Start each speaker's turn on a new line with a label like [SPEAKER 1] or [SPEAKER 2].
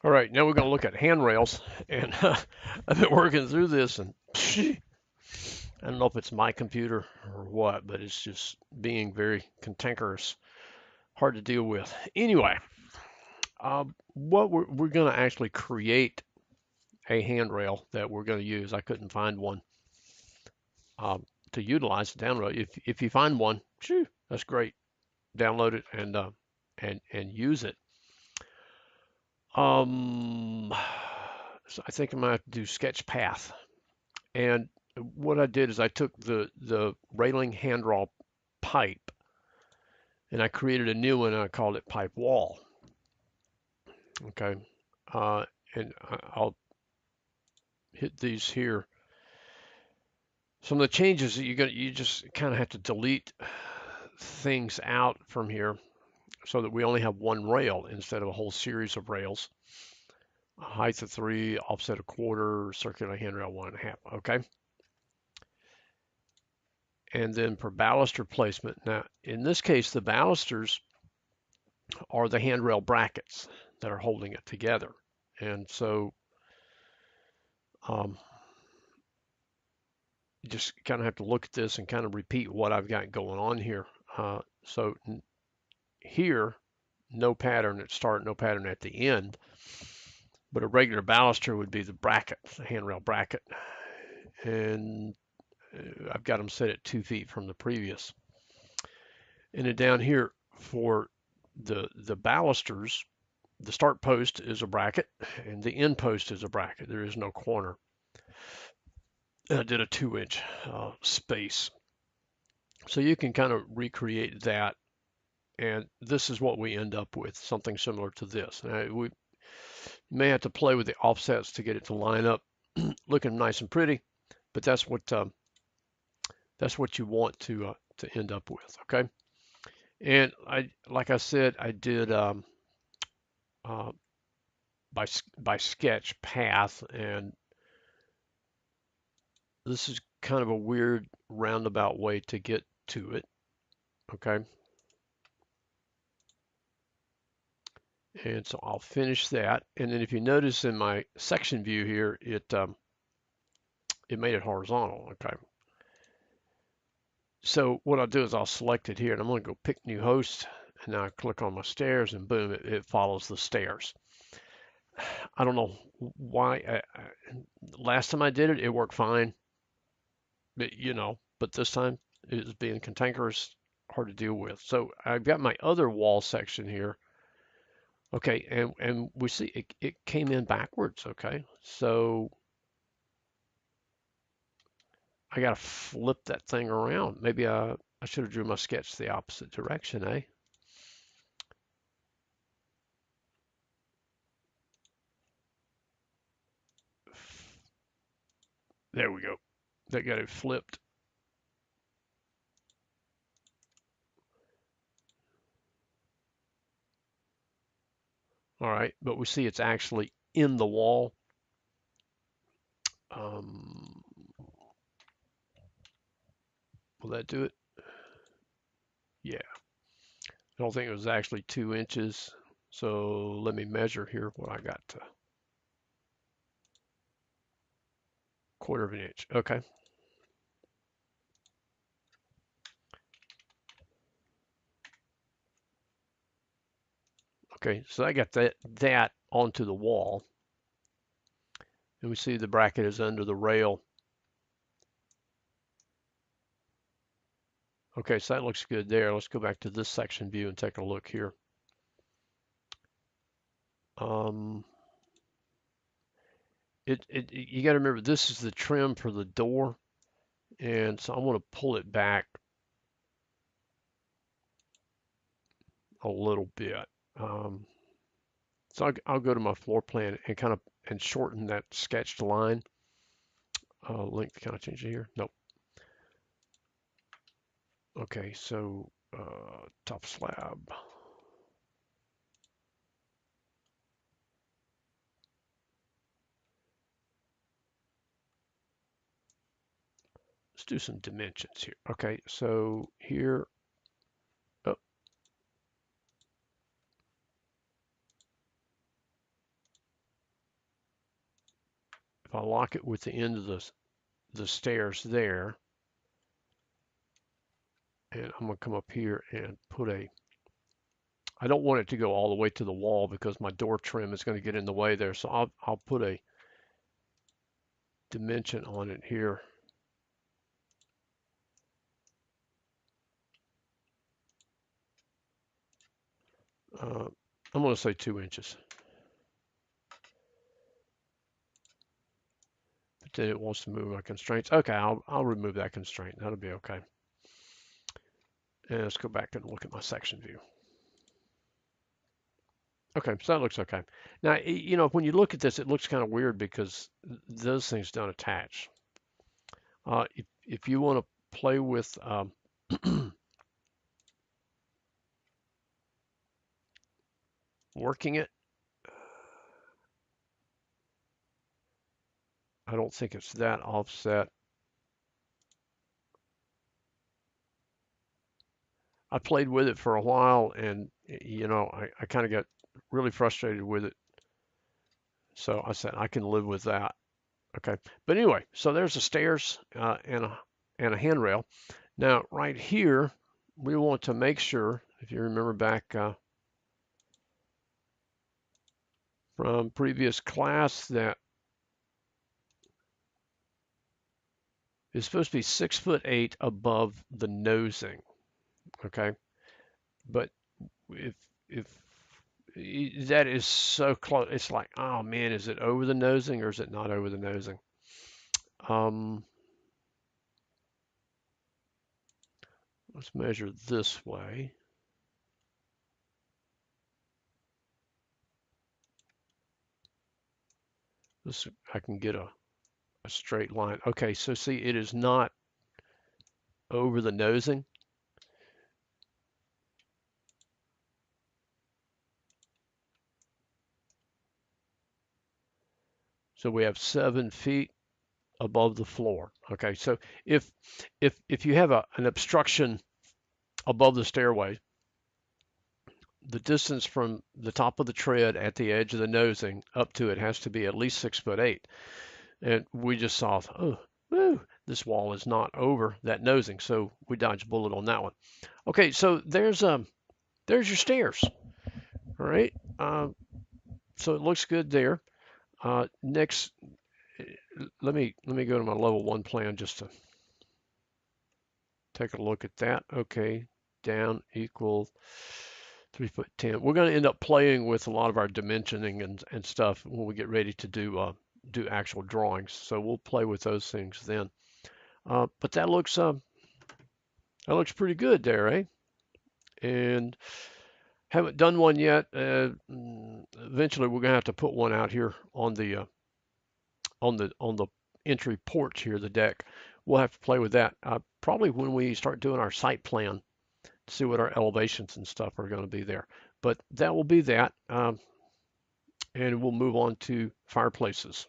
[SPEAKER 1] All right, now we're going to look at handrails, and I've been working through this, and I don't know if it's my computer or what, but it's just being very cantankerous, hard to deal with. Anyway, what we're going to actually create a handrail that we're going to use. I couldn't find one to utilize the download. If you find one, shoo, that's great. Download it and use it. So I think I'm gonna have to do sketch path. And what I did is I took the railing handrail pipe and I created a new one and I called it pipe wall. Okay, and I'll hit these here. Some of the changes that you just kind of have to delete things out from here so that we only have one rail instead of a whole series of rails. Height of 3, offset a quarter, circular handrail 1.5. Okay. And then for ballast replacement. Now, in this case, the balusters are the handrail brackets that are holding it together. And so you just kind of have to look at this and kind of repeat what I've got going on here. So here, no pattern at start, no pattern at the end. But a regular baluster would be the bracket, the handrail bracket. And I've got them set at 2 feet from the previous. And then down here for the balusters, the start post is a bracket and the end post is a bracket. There is no corner. And I did a 2-inch space. So you can kind of recreate that. And this is what we end up with, something similar to this. Now, we may have to play with the offsets to get it to line up looking nice and pretty, but that's what you want to end up with, okay? And like I said, I did by sketch path, and this is kind of a weird roundabout way to get to it, okay? And so I'll finish that, and then if you notice in my section view here, it made it horizontal, okay? So what I'll do is I'll select it here, and I'm going to go pick new host, and now I click on my stairs, and boom, it follows the stairs. I don't know why. Last time I did it, it worked fine, but this time it was being cantankerous, hard to deal with. So I've got my other wall section here. Okay, and we see it came in backwards. Okay, so I got to flip that thing around. Maybe I should have drew my sketch the opposite direction, eh? There we go. That got it flipped. All right, but we see it's actually in the wall. Will that do it? Yeah. I don't think it was actually 2 inches. So let me measure here what I got to. 1/4 of an inch. Okay. Okay, so I got that onto the wall. And we see the bracket is under the rail. Okay, so that looks good there. Let's go back to this section view and take a look here. You got to remember this is the trim for the door, and so I want to pull it back a little bit. So I'll go to my floor plan and kind of shorten that sketched line. Length, can I change it here? Nope. Okay, so top slab. Let's do some dimensions here. Okay, so here, oh, if I lock it with the end of the stairs there, and I'm going to come up here and put I don't want it to go all the way to the wall because my door trim is going to get in the way there. So I'll put a dimension on it here. I'm going to say 2 inches. But then it wants to move my constraints. Okay, I'll remove that constraint. That'll be okay. And let's go back and look at my section view. Okay, so that looks okay. Now, you know, when you look at this, it looks kind of weird because those things don't attach. If you want to play with working it, I don't think it's that offset. I played with it for a while, and you know, I kind of got really frustrated with it. So I said I can live with that. Okay, but anyway, so there's the stairs and a handrail. Now right here, we want to make sure, if you remember back from previous class, that it's supposed to be 6'8" above the nosing. Okay, but if that is so close, it's like, oh man, is it over the nosing or is it not over the nosing? Let's measure this way. This, I can get a straight line. Okay, so see, it is not over the nosing. So we have 7 feet above the floor. Okay, so if you have an obstruction above the stairway, the distance from the top of the tread at the edge of the nosing up to it has to be at least 6'8". And we just saw, oh, woo, this wall is not over that nosing, so we dodged a bullet on that one. Okay, so there's your stairs. All right, so it looks good there. Next, let me go to my level 1 plan just to take a look at that. Okay, down equal 3'10". We're going to end up playing with a lot of our dimensioning and stuff when we get ready to do actual drawings. So we'll play with those things then. But that looks pretty good there, eh? And haven't done one yet. Eventually, we're gonna have to put one out here on the entry porch here, the deck. We'll have to play with that probably when we start doing our site plan to see what our elevations and stuff are going to be there. But that will be that, and we'll move on to fireplaces.